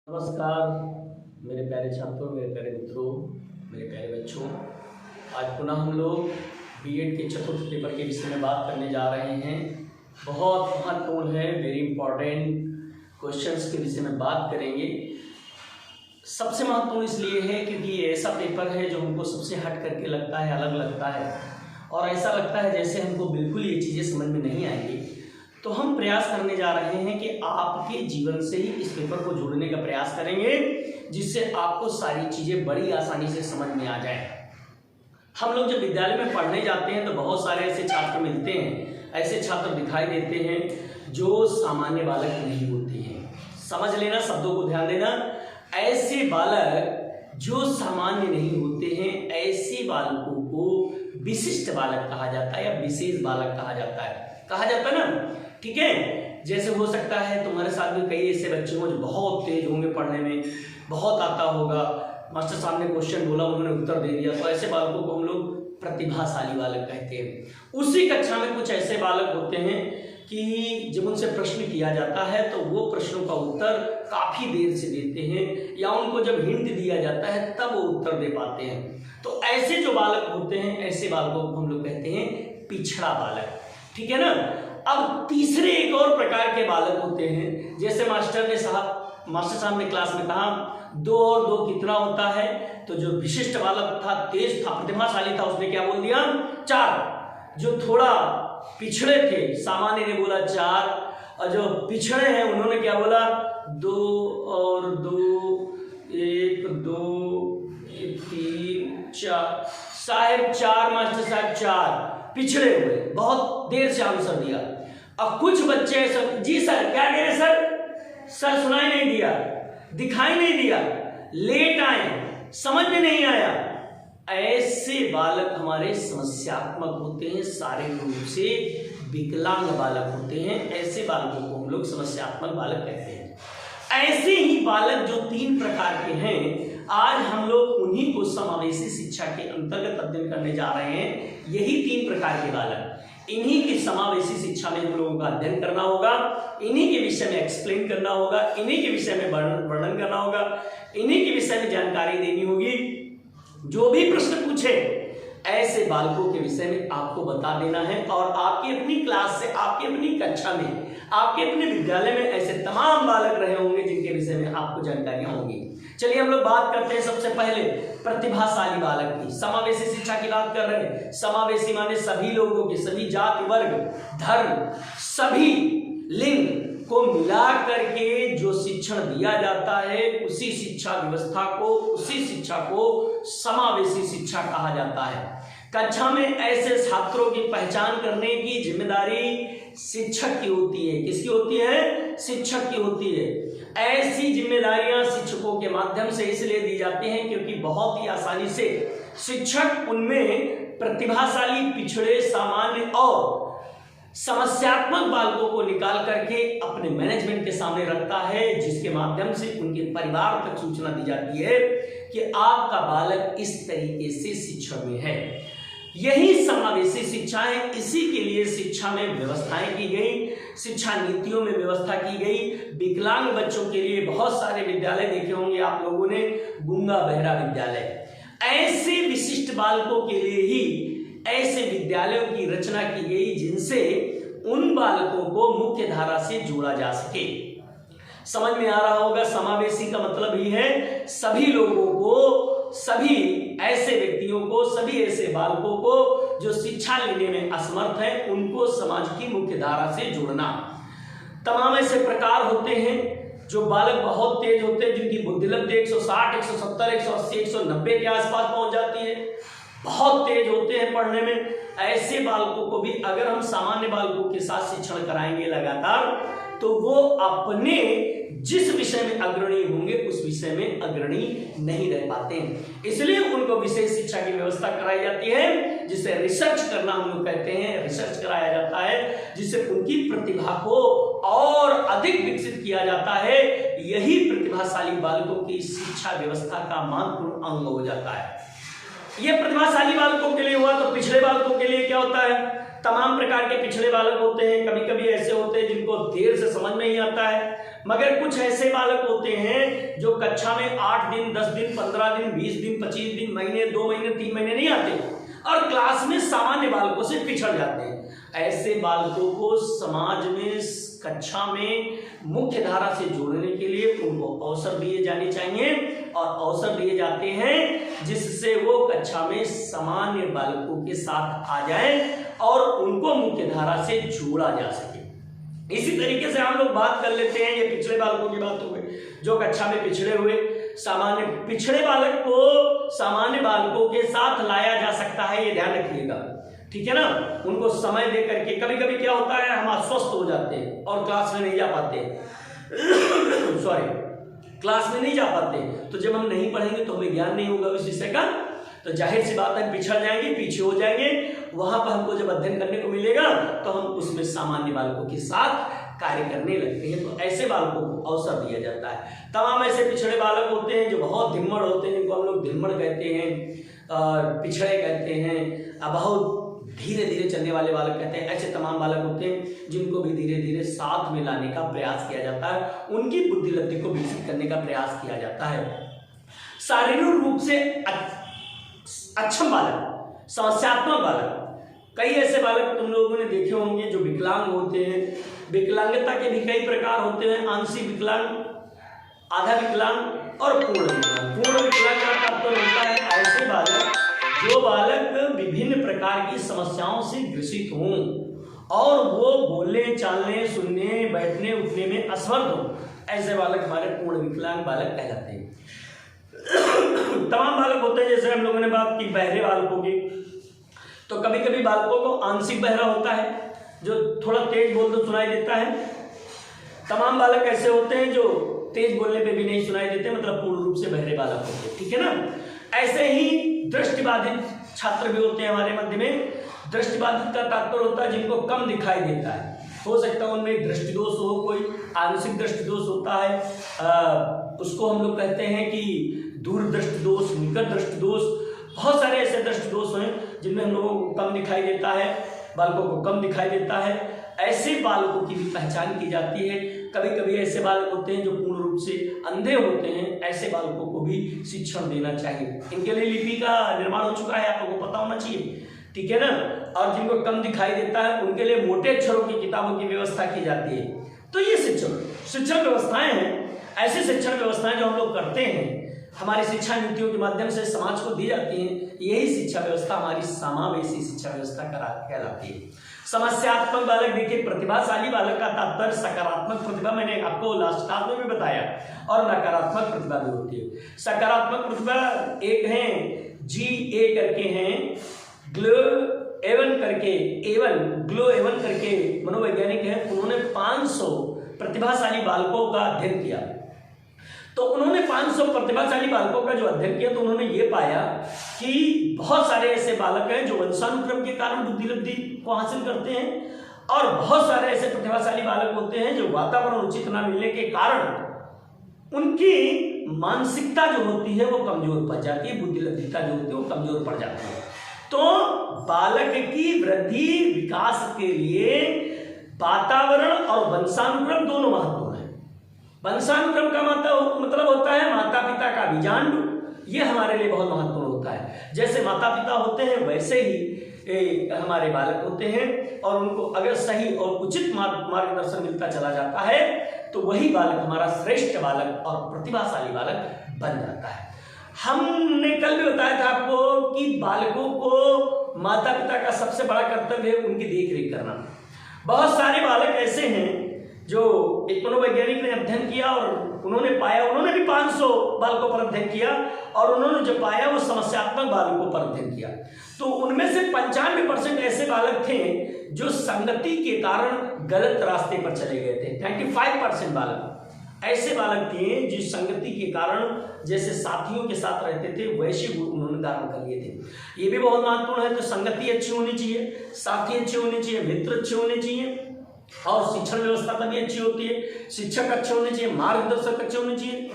नमस्कार मेरे प्यारे छात्रों, मेरे प्यारे मित्रों, मेरे प्यारे बच्चों। आज पुनः हम लोग बीएड के चतुर्थ पेपर के विषय में बात करने जा रहे हैं। बहुत महत्वपूर्ण है, वेरी इंपॉर्टेंट क्वेश्चंस के विषय में बात करेंगे। सबसे महत्वपूर्ण इसलिए है क्योंकि ये ऐसा पेपर है जो हमको सबसे हट करके लगता है, अलग लगता है और ऐसा लगता है जैसे हमको बिल्कुल ये चीज़ें समझ में नहीं आएंगी। तो हम प्रयास करने जा रहे हैं कि आपके जीवन से ही इस पेपर को जोड़ने का प्रयास करेंगे, जिससे आपको सारी चीज़ें बड़ी आसानी से समझ में आ जाए। हम लोग जब विद्यालय में पढ़ने जाते हैं तो बहुत सारे ऐसे छात्र मिलते हैं, ऐसे छात्र दिखाई देते हैं जो सामान्य बालक नहीं होते हैं। समझ लेना, शब्दों को ध्यान देना। ऐसे बालक जो सामान्य नहीं होते हैं, ऐसे बालकों को विशिष्ट बालक कहा जाता है या विशेष बालक कहा जाता है ना। ठीक है, जैसे हो सकता है तुम्हारे साथ में कई ऐसे बच्चे हों जो बहुत तेज होंगे पढ़ने में, बहुत आता होगा, मास्टर साहब ने क्वेश्चन बोला, उन्होंने उत्तर दे दिया, तो ऐसे बालकों को हम लोग प्रतिभाशाली बालक कहते हैं। उसी कक्षा में कुछ ऐसे बालक होते हैं कि जब उनसे प्रश्न किया जाता है तो वो प्रश्नों का उत्तर काफी देर से देते हैं, या उनको जब हिंट दिया जाता है तब वो उत्तर दे पाते हैं। तो ऐसे जो बालक होते हैं, ऐसे बालकों को हम लोग कहते हैं पिछड़ा बालक। ठीक है ना। अब तीसरे एक और प्रकार के बालक होते हैं, जैसे मास्टर साहब ने क्लास में कहा 2 और 2 कितना होता है, तो जो विशिष्ट बालक था, तेज था, प्रतिभाशाली था, उसने क्या बोल दिया 4। जो थोड़ा पिछड़े थे, सामान्य ने बोला 4, और जो पिछड़े हैं उन्होंने क्या बोला 2 और 2, 1 2 3 4। साहब 4, मास्टर साहब 4, पिछड़े हुए, बहुत देर से आंसर दिया। अब कुछ बच्चे जी सर क्या कह रहे सर सुनाई नहीं दिया, दिखाई नहीं दिया, लेट आए, समझ में नहीं आया। ऐसे बालक हमारे समस्यात्मक होते हैं, शारीरिक रूप से विकलांग बालक होते हैं। ऐसे बालकों को हम लोग समस्यात्मक बालक कहते हैं। ऐसे ही बालक जो 3 प्रकार के हैं, आज हम लोग उन्हीं को समावेशी शिक्षा के अंतर्गत अध्ययन करने जा रहे हैं। यही 3 प्रकार के बालक, इन्हीं की समावेशी शिक्षा में हम लोगों का अध्ययन करना होगा, इन्हीं के विषय में एक्सप्लेन करना होगा, इन्हीं के विषय में वर्णन करना होगा, इन्हीं के विषय में जानकारी देनी होगी। जो भी प्रश्न पूछे ऐसे बालकों के विषय में आपको बता देना है, और आपकी अपनी क्लास से, आपकी अपनी कक्षा में, आपके अपने विद्यालय में ऐसे तमाम बालक रहे होंगे जिनके विषय में आपको जानकारियां होंगी। चलिए हम लोग बात करते हैं सबसे पहले प्रतिभाशाली बालक की। समावेशी शिक्षा की बात कर रहे हैं। समावेशी माने सभी लोगों के, सभी जाति, वर्ग, धर्म, सभी लिंग को मिला करके जो शिक्षण दिया जाता है, उसी शिक्षा व्यवस्था को, उसी शिक्षा को समावेशी शिक्षा कहा जाता है। कक्षा में ऐसे छात्रों की पहचान करने की जिम्मेदारी शिक्षक की होती है। किसकी होती है? शिक्षक की होती है। ऐसी जिम्मेदारियां शिक्षकों के माध्यम से इसलिए दी जाती हैं क्योंकि बहुत ही आसानी से शिक्षक उनमें प्रतिभाशाली, पिछड़े, सामान्य और समस्यात्मक बालकों को निकाल करके अपने मैनेजमेंट के सामने रखता है, जिसके माध्यम से उनके परिवार तक सूचना दी जाती है कि आपका बालक इस तरीके से शिक्षण में है। यही समावेशी शिक्षा है। इसी के लिए शिक्षा में व्यवस्थाएं की गई, शिक्षा नीतियों में व्यवस्था की गई। विकलांग बच्चों के लिए बहुत सारे विद्यालय देखे होंगे आप लोगों ने, गूंगा बहरा विद्यालय। ऐसे विशिष्ट बालकों के लिए ही ऐसे विद्यालयों की रचना की गई जिनसे उन बालकों को मुख्य धारा से जोड़ा जा सके। समझ में आ रहा होगा, समावेशी का मतलब ही है सभी लोगों को, सभी ऐसे व्यक्तियों को, सभी ऐसे बालकों को जो शिक्षा लेने में असमर्थ हैं, उनको समाज की मुख्य धारा से जोड़ना। तमाम ऐसे प्रकार होते हैं जो बालक बहुत तेज होते हैं, जिनकी बुद्धिमत्ता 160, 170, 180, 190 के आसपास पहुंच जाती है, बहुत तेज होते हैं पढ़ने में। ऐसे बालकों को भी अगर हम सामान्य बालकों के साथ शिक्षण कराएंगे लगातार, तो वो अपने जिस विषय में अग्रणी होंगे उस विषय में अग्रणी नहीं रह पाते हैं। इसलिए उनको विशेष शिक्षा की व्यवस्था कराई जाती है, जिसे रिसर्च करना हम लोग कहते हैं। रिसर्च कराया जाता है जिससे उनकी प्रतिभा को और अधिक विकसित किया जाता है। यही प्रतिभाशाली बालकों की शिक्षा व्यवस्था का महत्वपूर्ण अंग हो जाता है। ये प्रतिभाशाली बालकों के लिए हुआ, तो पिछड़े बालकों के लिए क्या होता है? तमाम प्रकार के पिछड़े बालक होते हैं। कभी कभी ऐसे होते हैं जिनको देर से समझ नहीं आता है, मगर कुछ ऐसे बालक होते हैं जो कक्षा में 8 दिन, 10 दिन, 15 दिन, 20 दिन, 25 दिन, महीने, 2 महीने, 3 महीने नहीं आते और क्लास में सामान्य बालकों से पिछड़ जाते हैं। ऐसे बालकों को समाज में, कक्षा में मुख्य धारा से जोड़ने के लिए उनको अवसर दिए जाने चाहिए और अवसर दिए जाते हैं जिससे वो कक्षा में सामान्य बालकों के साथ आ जाएं और उनको मुख्य धारा से जोड़ा जा सके। इसी तरीके से हम लोग बात कर लेते हैं, ये पिछड़े बालकों की बात हो गई जो कक्षा में पिछड़े हुए। सामान्य पिछड़े बालक को सामान्य बालकों के साथ लाया जा सकता है, ये ध्यान रखिएगा, ठीक है ना। उनको समय दे करके, कभी कभी क्या होता है हम अस्वस्थ हो जाते हैं और क्लास में नहीं जा पाते सॉरी, क्लास में नहीं जा पाते, तो जब हम नहीं पढ़ेंगे तो हमें ज्ञान नहीं होगा उस विषय का, तो जाहिर सी बात है पिछड़ जाएंगे, पीछे हो जाएंगे। वहां पर हमको जब अध्ययन करने को मिलेगा तो हम उसमें सामान्य बालकों के साथ कार्य करने लगते हैं। तो ऐसे बालकों को अवसर दिया जाता है। तमाम ऐसे पिछड़े बालक होते हैं जो बहुत धिम्मड़ होते हैं, जिनको हम लोग धिम्मड़ कहते हैं, पिछड़े कहते हैं, बहुत धीरे धीरे चलने वाले बालक कहते हैं। ऐसे तमाम बालक होते हैं जिनको भी धीरे धीरे साथ में लाने का प्रयास किया जाता है, उनकी बुद्धिमत्ता को विकसित करने का प्रयास किया जाता है। शारीरिक रूप से अक्षम बालक, समस्यात्मक बालक, कई ऐसे बालक तुम लोगों ने देखे होंगे जो विकलांग होते हैं। विकलांगता के भी कई प्रकार होते हैं, आंशिक विकलांग, आधा विकलांग और पूर्ण विकलांग। पूर्ण विकलांग का तात्पर्य होता है ऐसे बालक जो बालक विभिन्न प्रकार की समस्याओं से ग्रसित हों और वो बोलने, चालने, सुनने, बैठने, उठने में असमर्थ हों, ऐसे बालक हमारे पूर्ण विकलांग बालक कहलाते हैं। तमाम बालक होते हैं, जैसे हम लोगों ने बात की बहरे बालकों की, तो कभी कभी बालकों को आंशिक बहरा होता है जो थोड़ा तेज बोल तो सुनाई देता है। तमाम बालक ऐसे होते हैं जो तेज बोलने पे भी नहीं सुनाई देते, मतलब पूर्ण रूप से बहरे बालक होते हैं, ठीक है ना। ऐसे ही दृष्टिबाधित छात्र भी होते हैं हमारे मध्य में। दृष्टिबाधित का तात्पर्य होता है जिनको कम दिखाई देता है, हो सकता है उनमें दृष्टि दोष हो, कोई आंशिक दृष्टि दोष होता है, उसको हम लोग कहते हैं कि दूर दृष्टि दोष, निकट दृष्टि दोष। बहुत सारे ऐसे दृष्टि दोष हैं जिनमें हम लोगों को कम दिखाई देता है, बालकों को कम दिखाई देता है। ऐसे बालकों की भी पहचान की जाती है। कभी कभी ऐसे बालक होते हैं जो पूर्ण रूप से अंधे होते हैं, ऐसे बालकों को भी शिक्षण देना चाहिए। इनके लिए लिपि का निर्माण हो चुका है, आप लोगों को पता होना चाहिए, ठीक है ना। और जिनको कम दिखाई देता है उनके लिए मोटे अक्षरों की किताबों की व्यवस्था की जाती है। तो ये शिक्षण व्यवस्थाएं हैं, ऐसी शिक्षण व्यवस्थाएं जो हम लोग करते हैं, हमारी शिक्षा नीतियों के माध्यम से समाज को दी जाती हैं। यही शिक्षा व्यवस्था हमारी समावेशी शिक्षा व्यवस्था कहलाती है। समस्यात्मक बालक, देखिए प्रतिभाशाली बालक का तात्पर्य सकारात्मक प्रतिभा, मैंने आपको लास्ट क्लास में भी बताया, और नकारात्मक प्रतिभा भी होती है। सकारात्मक प्रतिभा एक है GA करके हैं, ग्लो एवन करके मनोवैज्ञानिक है। उन्होंने 500 प्रतिभाशाली बालकों का अध्ययन किया। तो उन्होंने 500 प्रतिभाशाली बालकों का जो अध्ययन किया तो उन्होंने ये पाया कि बहुत सारे ऐसे बालक हैं जो वंशानुक्रम के कारण बुद्धिलब्धि को हासिल करते हैं, और बहुत सारे ऐसे प्रतिभाशाली बालक होते हैं जो वातावरण उचित न मिलने के कारण उनकी मानसिकता जो होती है वो कमजोर पड़ जाती है, बुद्धिलब्धिता जो होती है वो कमजोर पड़ जाती है। तो बालक की वृद्धि विकास के लिए वातावरण और वंशानुक्रम दोनों महत्वपूर्ण है। वंशानुक्रम का मतलब होता है माता पिता का बीजांड, ये हमारे लिए बहुत महत्वपूर्ण होता है। जैसे माता पिता होते हैं वैसे ही हमारे बालक होते हैं, और उनको अगर सही और उचित मार्गदर्शन मिलता चला जाता है तो वही बालक हमारा श्रेष्ठ बालक और प्रतिभाशाली बालक बन जाता है। हमने कल भी बताया था आपको कि बालकों को माता पिता का सबसे बड़ा कर्तव्य है उनकी देख रेख करना। बहुत सारे बालक ऐसे हैं जो एक मनोवैज्ञानिक ने अध्ययन किया और उन्होंने पाया, उन्होंने भी 500 बालकों पर अध्ययन किया, और उन्होंने जो पाया वो समस्यात्मक बालकों पर अध्ययन किया। तो उनमें से 95% ऐसे बालक थे जो संगति के कारण गलत रास्ते पर चले गए थे। 95% बालक ऐसे बालक थे जिस संगति के कारण जैसे साथियों के साथ रहते थे वैसे गुण उन्होंने धारण कर लिए थे। ये भी बहुत महत्वपूर्ण है। तो संगति अच्छी होनी चाहिए, साथी अच्छे होने चाहिए, मित्र अच्छे होने चाहिए, और शिक्षण व्यवस्था तभी अच्छी होती है। शिक्षक अच्छे होने चाहिए, मार्गदर्शक अच्छे होने चाहिए,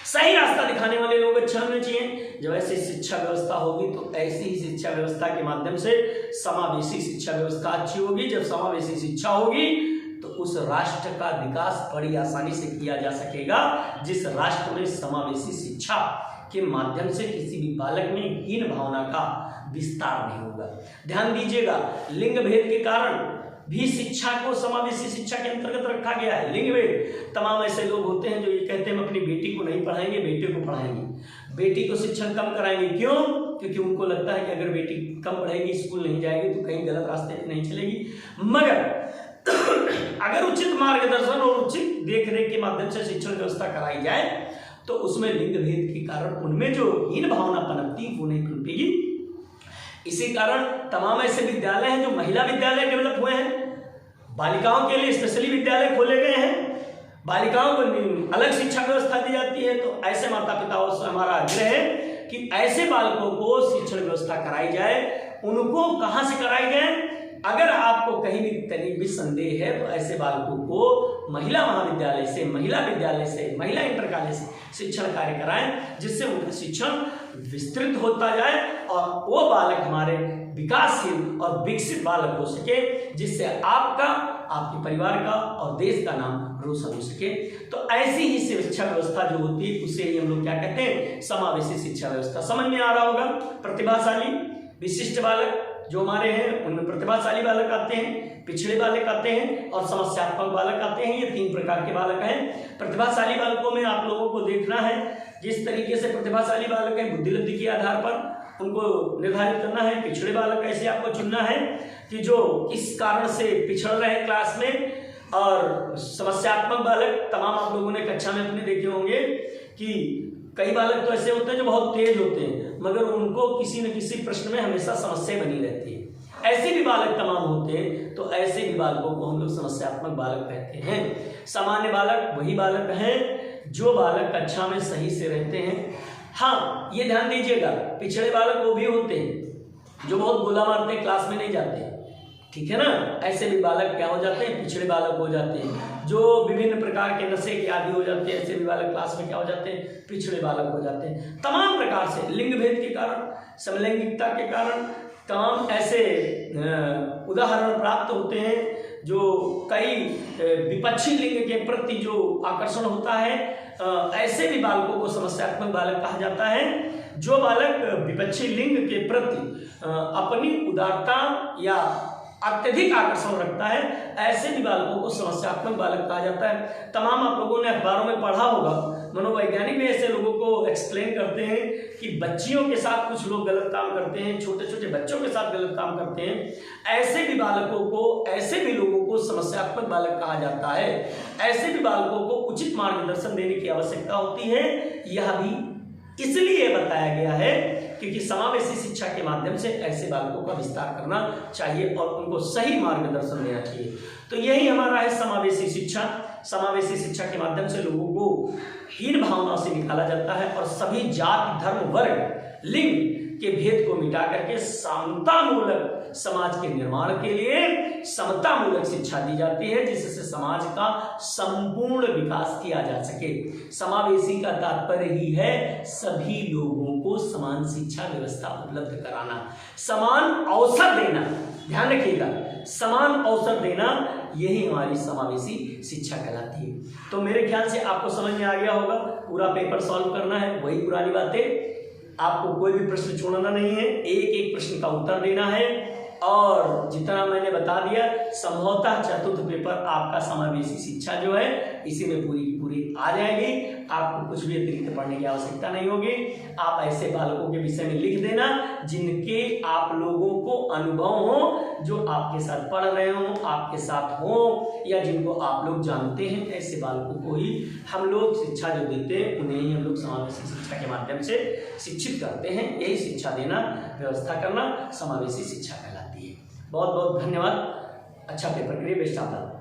सही रास्ता दिखाने वाले लोग अच्छे होने चाहिए। जब ऐसी शिक्षा व्यवस्था होगी तो ऐसी ही शिक्षा व्यवस्था के माध्यम से समावेशी शिक्षा व्यवस्था अच्छी होगी। जब समावेशी शिक्षा होगी तो उस राष्ट्र का विकास बड़ी आसानी से किया जा सकेगा जिस राष्ट्र में समावेशी शिक्षा के माध्यम से किसी भी बालक में हीन भावना का विस्तार नहीं होगा। ध्यान दीजिएगा, लिंग भेद के कारण भी शिक्षा को समावेशी शिक्षा के अंतर्गत रखा गया है। लिंग भेद, तमाम ऐसे लोग होते हैं जो ये कहते हैं हम अपनी बेटी को नहीं पढ़ाएंगे, बेटे को पढ़ाएंगे, बेटी को शिक्षण कम कराएंगे। क्यों? क्योंकि उनको लगता है कि अगर बेटी कम पढ़ेगी, स्कूल नहीं जाएगी तो कहीं गलत रास्ते पे नहीं चलेगी। मगर अगर उचित मार्गदर्शन और उचित देखरेख के माध्यम से शिक्षण व्यवस्था कराई जाए तो उसमें लिंग भेद के कारण उनमें जो हीन भावना पनपती वो नहीं पनपेगी। इसी कारण तमाम ऐसे विद्यालय हैं जो महिला विद्यालय डेवलप हुए हैं, बालिकाओं के लिए स्पेशली विद्यालय खोले गए हैं, बालिकाओं को अलग शिक्षा व्यवस्था दी जाती है। तो ऐसे माता पिताओं से हमारा आग्रह है कि ऐसे बालकों को शिक्षण व्यवस्था कराई जाए। उनको कहाँ से कराई जाए? अगर आपको कहीं भी तनिक भी संदेह है तो ऐसे बालकों को महिला महाविद्यालय से, महिला विद्यालय से, महिला इंटर कॉलेज से शिक्षण कार्य कराएं, जिससे उनका शिक्षण विस्तृत होता जाए और वो बालक हमारे विकासशील और विकसित बालक हो सके, जिससे आपका, आपके परिवार का और देश का नाम रोशन हो सके। तो ऐसी ही शिक्षा व्यवस्था जो होती है उसे ही हम लोग क्या कहते हैं? समावेशी शिक्षा व्यवस्था। समझ में आ रहा होगा। प्रतिभाशाली विशिष्ट बालक जो हमारे हैं उनमें प्रतिभाशाली बालक आते हैं, पिछड़े बालक आते हैं और समस्यात्मक बालक आते हैं। ये 3 प्रकार के बालक हैं। प्रतिभाशाली बालकों में आप लोगों को देखना है जिस तरीके से प्रतिभाशाली बालक हैं बुद्धि लब्धि के आधार पर उनको निर्धारित करना है। पिछड़े बालक ऐसे आपको चुनना है कि जो किस कारण से पिछड़ रहे हैं क्लास में। और समस्यात्मक बालक तमाम आप लोगों ने कक्षा में अपने देखे होंगे कि कई बालक तो ऐसे होते हैं जो बहुत तेज होते हैं मगर उनको किसी न किसी प्रश्न में हमेशा समस्या बनी रहती है। ऐसे भी बालक तमाम होते हैं। तो ऐसे भी बालकों को हम लोग समस्यात्मक बालक कहते हैं। सामान्य बालक वही बालक हैं जो बालक कक्षा में सही से रहते हैं। हाँ, ये ध्यान दीजिएगा, पिछड़े बालक वो भी होते हैं जो बहुत गोला मारते हैं, क्लास में नहीं जाते, ठीक है ना। ऐसे भी बालक क्या हो जाते हैं? पिछड़े बालक हो जाते हैं। जो विभिन्न प्रकार के नशे के आदि हो जाते हैं, ऐसे भी बालक क्लास में क्या हो जाते हैं? पिछड़े बालक हो जाते हैं। तमाम प्रकार से लिंग भेद के कारण, समलैंगिकता के कारण तमाम ऐसे उदाहरण प्राप्त होते हैं जो कई विपक्षी लिंग के प्रति जो आकर्षण होता है। ऐसे भी बालकों को समस्यात्मक बालक कहा जाता है। जो बालक विपक्षी लिंग के प्रति अपनी उदारता या अत्यधिक आकर्षण रखता है, ऐसे भी बालकों को समस्यात्मक बालक कहा जाता है। तमाम आप लोगों ने अखबारों में पढ़ा होगा, मनोवैज्ञानिक भी ऐसे लोगों को एक्सप्लेन करते हैं कि बच्चियों के साथ कुछ लोग गलत काम करते हैं, छोटे छोटे बच्चों के साथ गलत काम करते हैं। ऐसे भी बालकों को, ऐसे भी लोगों को समस्यात्मक बालक कहा जाता है। ऐसे भी बालकों को उचित मार्गदर्शन देने की आवश्यकता होती है। यह भी इसलिए बताया गया है क्योंकि समावेशी शिक्षा के माध्यम से ऐसे बालकों का विस्तार करना चाहिए और उनको सही मार्गदर्शन देना चाहिए। तो यही हमारा है समावेशी शिक्षा। समावेशी शिक्षा के माध्यम से लोगों को हीन भावना से निकाला जाता है और सभी जाति, धर्म, वर्ग, लिंग के भेद को मिटा करके समतामूलक समाज के निर्माण के लिए समतामूलक शिक्षा दी जाती है, जिससे समाज का संपूर्ण विकास किया जा सके। समावेशी का तात्पर्य ही है सभी लोगों को समान शिक्षा व्यवस्था उपलब्ध कराना, समान अवसर देना। ध्यान रखिएगा, समान अवसर देना, यही हमारी समावेशी शिक्षा कहलाती है। तो मेरे ख्याल से आपको समझ में आ गया होगा। पूरा पेपर सॉल्व करना है, वही पुरानी बातें, आपको कोई भी प्रश्न छोड़ना नहीं है, एक एक प्रश्न का उत्तर देना है। और जितना मैंने बता दिया, संभवतः चतुर्थ पेपर आपका समावेशी शिक्षा जो है इसी में पूरी की पूरी आ जाएगी। आपको कुछ भी अतिरिक्त पढ़ने की आवश्यकता नहीं होगी। आप ऐसे बालकों के विषय में लिख देना जिनके आप लोगों को अनुभव हो, जो आपके साथ पढ़ रहे हो, आपके साथ हो, या जिनको आप लोग जानते हैं। ऐसे बालकों को ही हम लोग शिक्षा जो देते हैं उन्हें ही हम लोग समावेशी शिक्षा के माध्यम से शिक्षित करते हैं। यही शिक्षा देना, व्यवस्था करना समावेशी शिक्षा कहलाती है। बहुत बहुत धन्यवाद। अच्छा पेपर के लिए बेस्ट ऑफ लक।